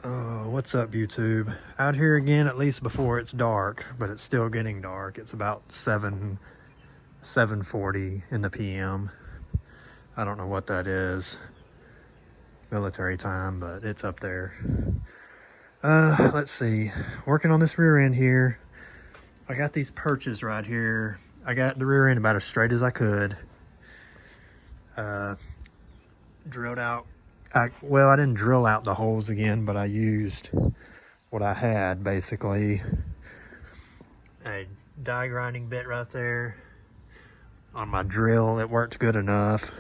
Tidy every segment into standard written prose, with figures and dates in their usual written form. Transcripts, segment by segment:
What's up, YouTube? Out here again, at least before it's dark, but it's still getting dark. It's about 7:40 in the PM. I don't know what that is, military time, but it's up there. Let's see. Working on this rear end here. I got these perches right here. I got the rear end about as straight as I could. Drilled out. I didn't drill out the holes again, but I used what I had, basically. A die grinding bit right there on my drill. It worked good enough.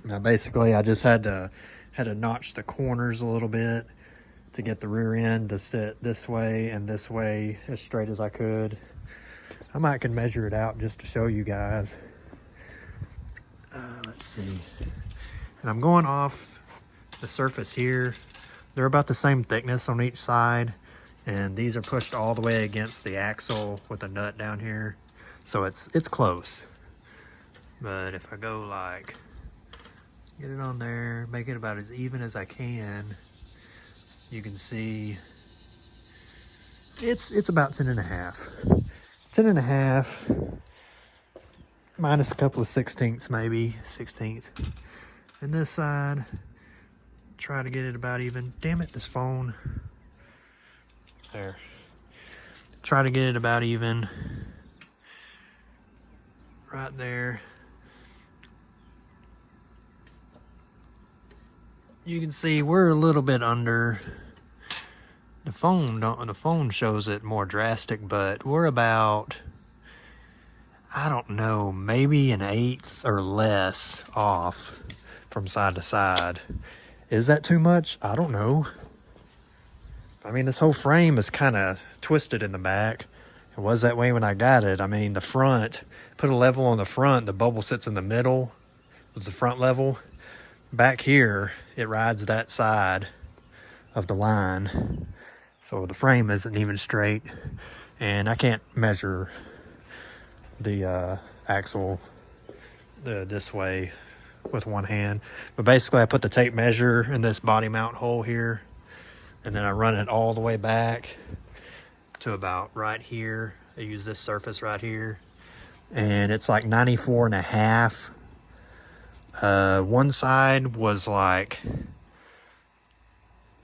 Now basically I just had to notch the corners a little bit to get the rear end to sit this way and this way as straight as I could. I might can measure it out just to show you guys. Let's see. And I'm going off the surface here. They're about the same thickness on each side, and these are pushed all the way against the axle with a nut down here, so it's close. But if I go like, get it on there, make it about as even as I can, you can see it's about 10.5. 10.5 minus a couple of 16ths, maybe 16th. And this side, try to get it about even. Damn it, this phone. There. Try to get it about even. Right there. You can see we're a little bit under. The phone shows it more drastic, but we're about, I don't know, maybe an 1/8 or less off from side to side. Is that too much? I don't know. I mean, this whole frame is kind of twisted in the back. It was that way when I got it. I mean, the front, put a level on the front, the bubble sits in the middle of the front level. Back here, it rides that side of the line. So the frame isn't even straight. And I can't measure the axle this way with one hand, but basically I put the tape measure in this body mount hole here, and then I run it all the way back to about right here. I use this surface right here, and it's like 94.5. One side was like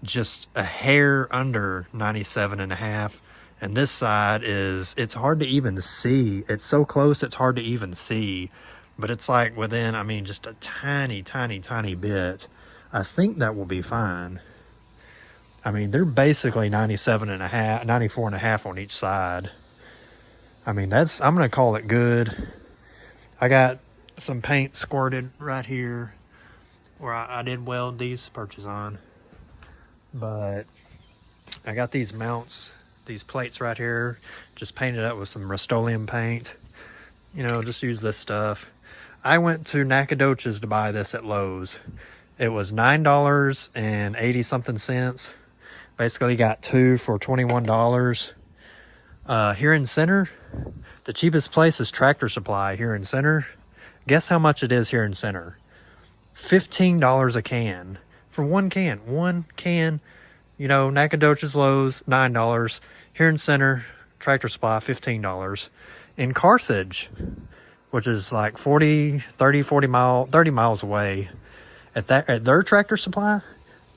just a hair under 97.5, and this side it's hard to even see. It's so close it's hard to even see, but it's like within, I mean, just a tiny bit. I think that will be fine. I mean, they're basically 97.5, 94.5 on each side. I mean, I'm gonna call it good. I got some paint squirted right here where I did weld these perches on, but I got these mounts, these plates right here, just painted up with some Rust-Oleum paint. You know, just use this stuff. I went to Nacogdoches to buy this at Lowe's. It was $9.80 something. Basically got two for $21. Here in Center, the cheapest place is Tractor Supply here in Center. Guess how much it is here in Center? $15 a can. For one can. One can, you know, Nacogdoches, Lowe's, $9. Here in Center, Tractor Supply, $15. In Carthage, which is like 30 miles away, at their Tractor Supply,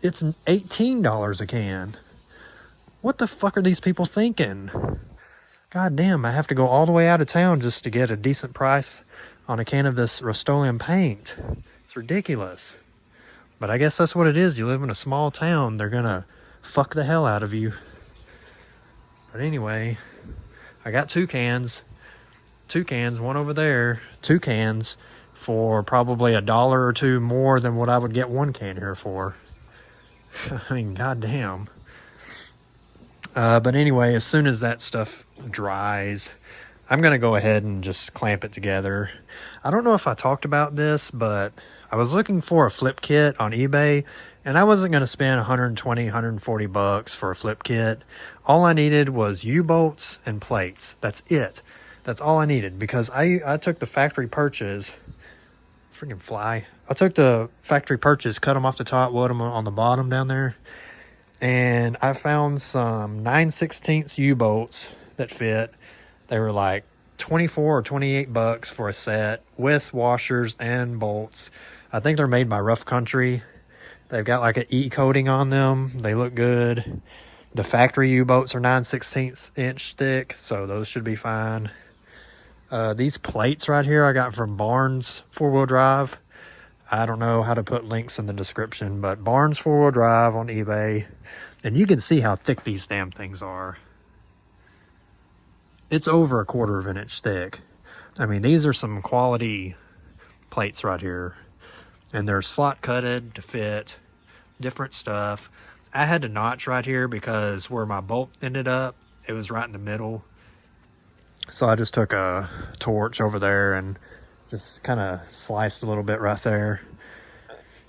it's $18 a can. What the fuck are these people thinking? God damn, I have to go all the way out of town just to get a decent price on a can of this Rust-Oleum paint. It's ridiculous. But I guess that's what it is. You live in a small town, they're gonna fuck the hell out of you. But anyway, I got two cans, one over there, two cans for probably $1 or $2 more than what I would get one can here for. I mean, goddamn. But anyway, as soon as that stuff dries, I'm gonna go ahead and just clamp it together. I don't know if I talked about this, but I was looking for a flip kit on eBay, and I wasn't gonna spend 120, 140 bucks for a flip kit. All I needed was U-bolts and plates. That's it. That's all I needed, because I took the factory purchase, freaking fly. I took the factory purchase, cut them off the top, welded them on the bottom down there. And I found some 9/16 U-bolts that fit. They were like 24 or 28 bucks for a set with washers and bolts. I think they're made by Rough Country. They've got like an E coating on them. They look good. The factory U-bolts are 9/16 inch thick, so those should be fine. These plates right here I got from Barnes 4-wheel drive. I don't know how to put links in the description, but Barnes 4-wheel drive on eBay. And you can see how thick these damn things are. It's over 1/4 of an inch thick. I mean, these are some quality plates right here. And they're slot cutted to fit different stuff. I had to notch right here because where my bolt ended up, it was right in the middle. So I just took a torch over there and just kind of sliced a little bit right there.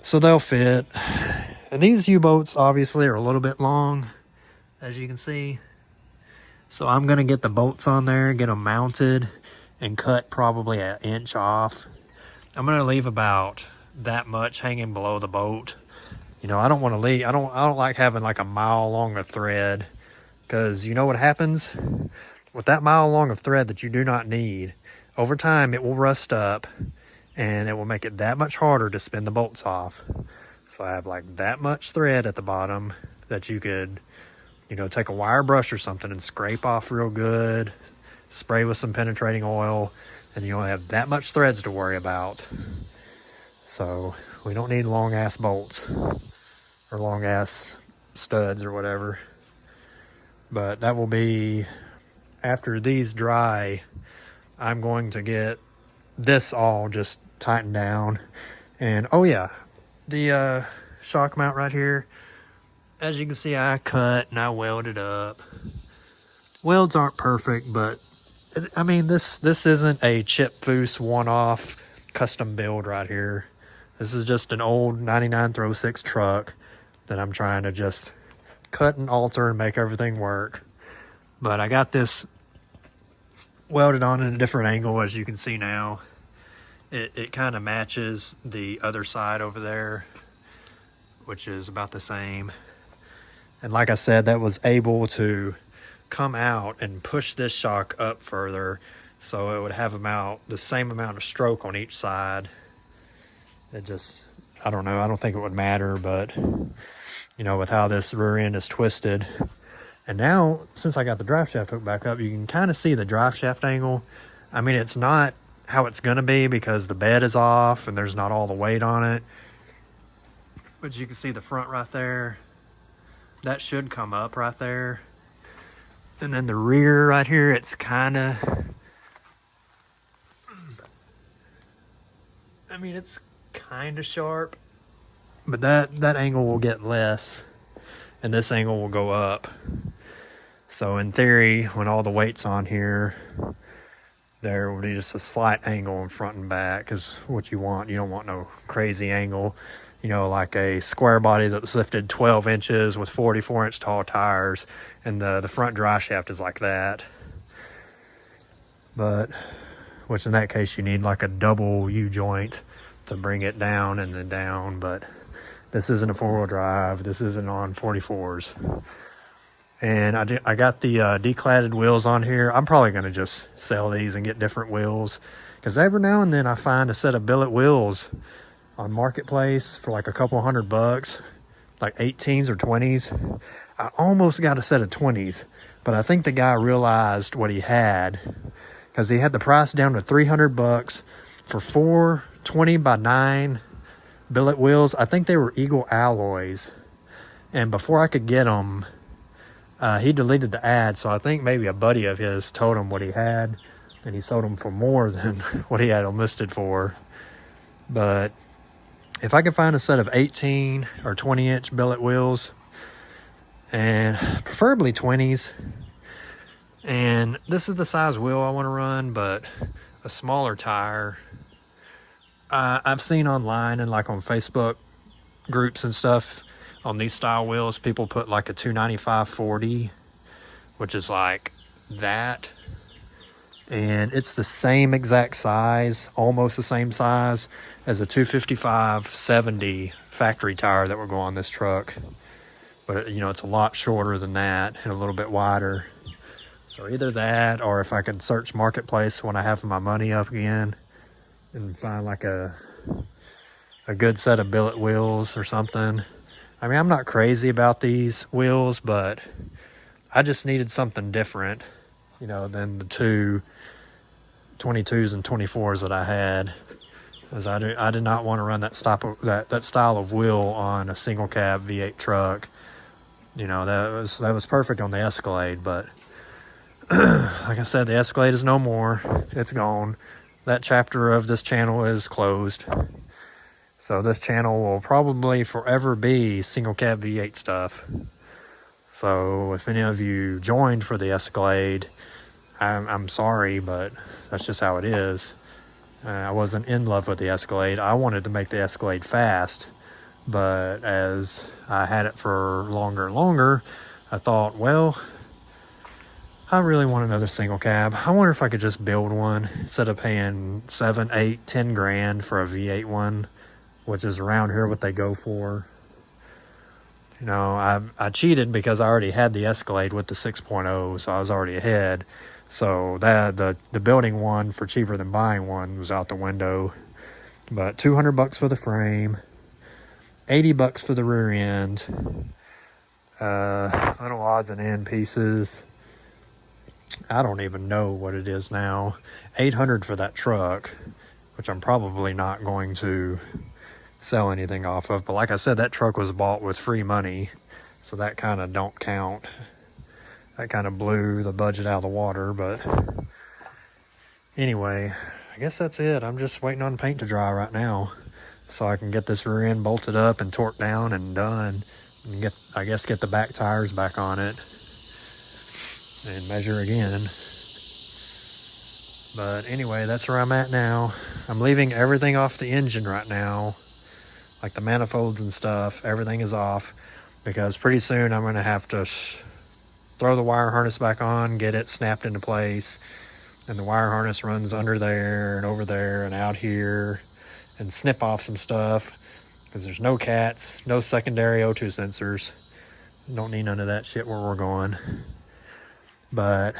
So they'll fit. And these U-bolts obviously are a little bit long, as you can see. So I'm going to get the bolts on there, get them mounted, and cut probably an inch off. I'm going to leave about that much hanging below the bolt. You know, I don't want to leave, I don't like having like a mile long of thread, because you know what happens? With that mile long of thread that you do not need, over time it will rust up and it will make it that much harder to spin the bolts off. So I have like that much thread at the bottom that you could, you know, take a wire brush or something and scrape off real good, spray with some penetrating oil, and you only have that much threads to worry about. So we don't need long ass bolts or long ass studs or whatever. But that will be, after these dry, I'm going to get this all just tightened down. And oh yeah, the shock mount right here, as you can see, I cut and I welded up. Welds aren't perfect, but I mean, this isn't a Chip Foose one-off custom build right here. This is just an old 99 Throw 6 truck that I'm trying to just cut and alter and make everything work. But I got this welded on in a different angle, as you can see now. It kind of matches the other side over there, which is about the same. And like I said, that was able to come out and push this shock up further, so it would have about the same amount of stroke on each side. It just, I don't know, I don't think it would matter, but you know, with how this rear end is twisted. And now, since I got the drive shaft hooked back up, you can kind of see the drive shaft angle. I mean, it's not how it's gonna be because the bed is off and there's not all the weight on it. But you can see the front right there. That should come up right there. And then the rear right here, it's kind of, I mean, it's kind of sharp, but that angle will get less and this angle will go up. So in theory, when all the weight's on here, there will be just a slight angle in front and back is what you want. You don't want no crazy angle. You know, like a square body that's lifted 12 inches with 44-inch tall tires, and the front drive shaft is like that. But, which in that case you need like a double U-joint to bring it down and then down, but this isn't a 4-wheel drive. This isn't on 44s. And I got the decladded wheels on here. I'm probably going to just sell these and get different wheels, because every now and then I find a set of billet wheels on Marketplace for like a couple $100, like 18s or 20s. I almost got a set of 20s, but I think the guy realized what he had, because he had the price down to $300 for 4 20x9 billet wheels. I think they were Eagle alloys, and before I could get them, he deleted the ad. So I think maybe a buddy of his told him what he had, and he sold them for more than what he had them listed for. But if I can find a set of 18 or 20-inch billet wheels, and preferably 20s, and this is the size wheel I want to run, but a smaller tire. I've seen online and like on Facebook groups and stuff, on these style wheels, people put like a 295/40, which is like that. And it's the same exact size, almost the same size as a 255/70 factory tire that will go on this truck. but you know, it's a lot shorter than that and a little bit wider. So either that, or if I could search Marketplace when I have my money up again and find like a good set of billet wheels or something. I mean, I'm not crazy about these wheels, but I just needed something different, you know, than the two 22s and 24s that I had. Because I did not want to run that style of wheel on a single cab V8 truck. You know, that was perfect on the Escalade, but like I said, the Escalade is no more. It's gone. That chapter of this channel is closed. So this channel will probably forever be single cab V8 stuff. So if any of you joined for the Escalade, I'm sorry, but that's just how it is. I wasn't in love with the Escalade. I wanted to make the Escalade fast, but as I had it for longer and longer, I thought, well, I really want another single cab. I wonder if I could just build one instead of paying 7, 8, 10 grand for a V8 one, which is around here what they go for. You know, I cheated because I already had the Escalade with the 6.0, so I was already ahead. So that the building one for cheaper than buying one was out the window. But $200 for the frame, $80 for the rear end, little odds and end pieces. I don't even know what it is now. $800 for that truck, which I'm probably not going to sell anything off of. But like I said, that truck was bought with free money, so that kind of don't count. That kind of blew the budget out of the water. But anyway, I guess that's it. I'm just waiting on paint to dry right now so I can get this rear end bolted up and torqued down and done, and get the back tires back on it and measure again. But anyway, that's where I'm at now. I'm leaving everything off the engine right now, like the manifolds and stuff. Everything is off because pretty soon I'm going to have to throw the wire harness back on, get it snapped into place, and the wire harness runs under there and over there and out here, and snip off some stuff because there's no cats, no secondary O2 sensors. Don't need none of that shit where we're going. But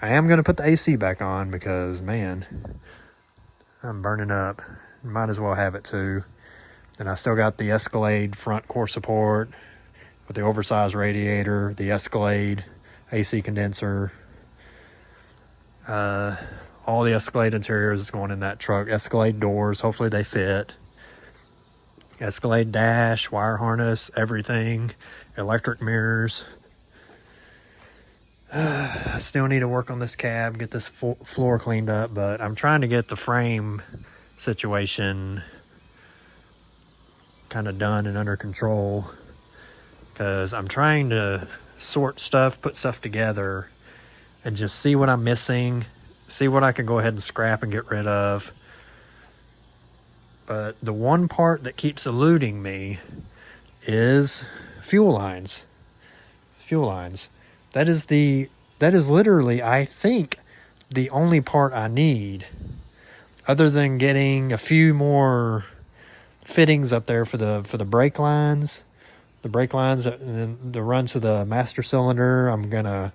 I am going to put the AC back on because, man, I'm burning up. Might as well have it too. And I still got the Escalade front core support with the oversized radiator, the Escalade AC condenser. All the Escalade interiors is going in that truck. Escalade doors, hopefully they fit. Escalade dash, wire harness, everything. Electric mirrors. I still need to work on this cab, get this floor cleaned up, but I'm trying to get the frame situation kind of done and under control, because I'm trying to sort stuff, put stuff together, and just see what I'm missing, see what I can go ahead and scrap and get rid of. But the one part that keeps eluding me is fuel lines. Fuel lines. That is literally, I think, the only part I need, other than getting a few more fittings up there for the brake lines. The brake lines and the run to the master cylinder, I'm gonna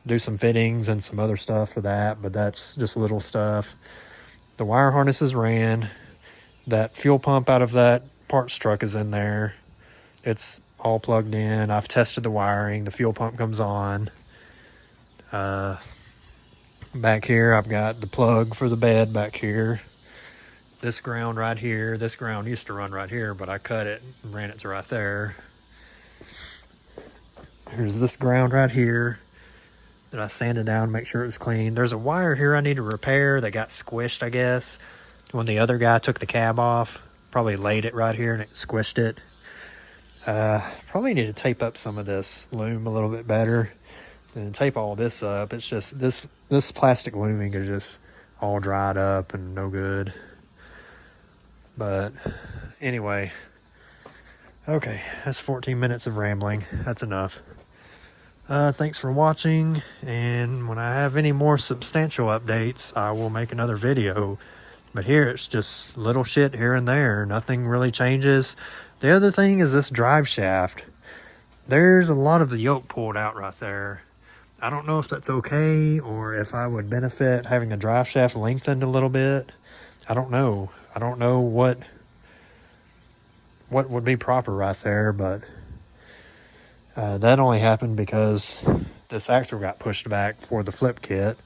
do some fittings and some other stuff for that, but that's just little stuff. The wire harnesses ran. That fuel pump out of that parts truck is in there. It's all plugged in. I've tested the wiring. The fuel pump comes on. Back here, I've got the plug for the bed back here. This ground right here. This ground used to run right here, but I cut it and ran it to right there. Here's this ground right here that I sanded down to make sure it was clean. There's a wire here I need to repair that got squished, I guess, when the other guy took the cab off. Probably laid it right here and it squished it. Probably need to tape up some of this loom a little bit better and tape all this up. It's just this plastic looming is just all dried up and no good. But anyway, okay, that's 14 minutes of rambling. That's enough. Thanks for watching, and when I have any more substantial updates, I will make another video. But here it's just little shit here and there. Nothing really changes. The other thing is this drive shaft. there's a lot of the yoke pulled out right there. I don't know if that's okay or if I would benefit having the drive shaft lengthened a little bit. I don't know. I don't know what would be proper right there, but that only happened because this axle got pushed back for the flip kit.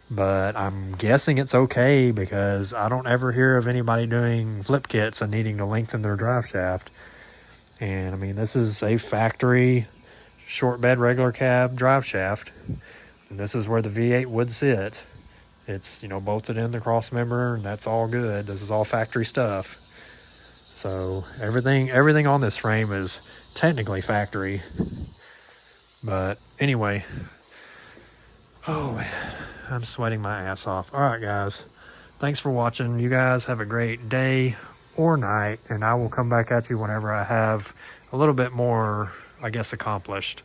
But I'm guessing it's okay because I don't ever hear of anybody doing flip kits and needing to lengthen their drive shaft. And I mean, this is a factory short bed regular cab drive shaft, and this is where the V8 would sit. It's, you know, bolted in the cross member, and that's all good. This is all factory stuff. So everything on this frame is technically factory. But anyway, oh man, I'm sweating my ass off. All right, guys, thanks for watching. You guys have a great day or night, and I will come back at you whenever I have a little bit more, I guess, accomplished.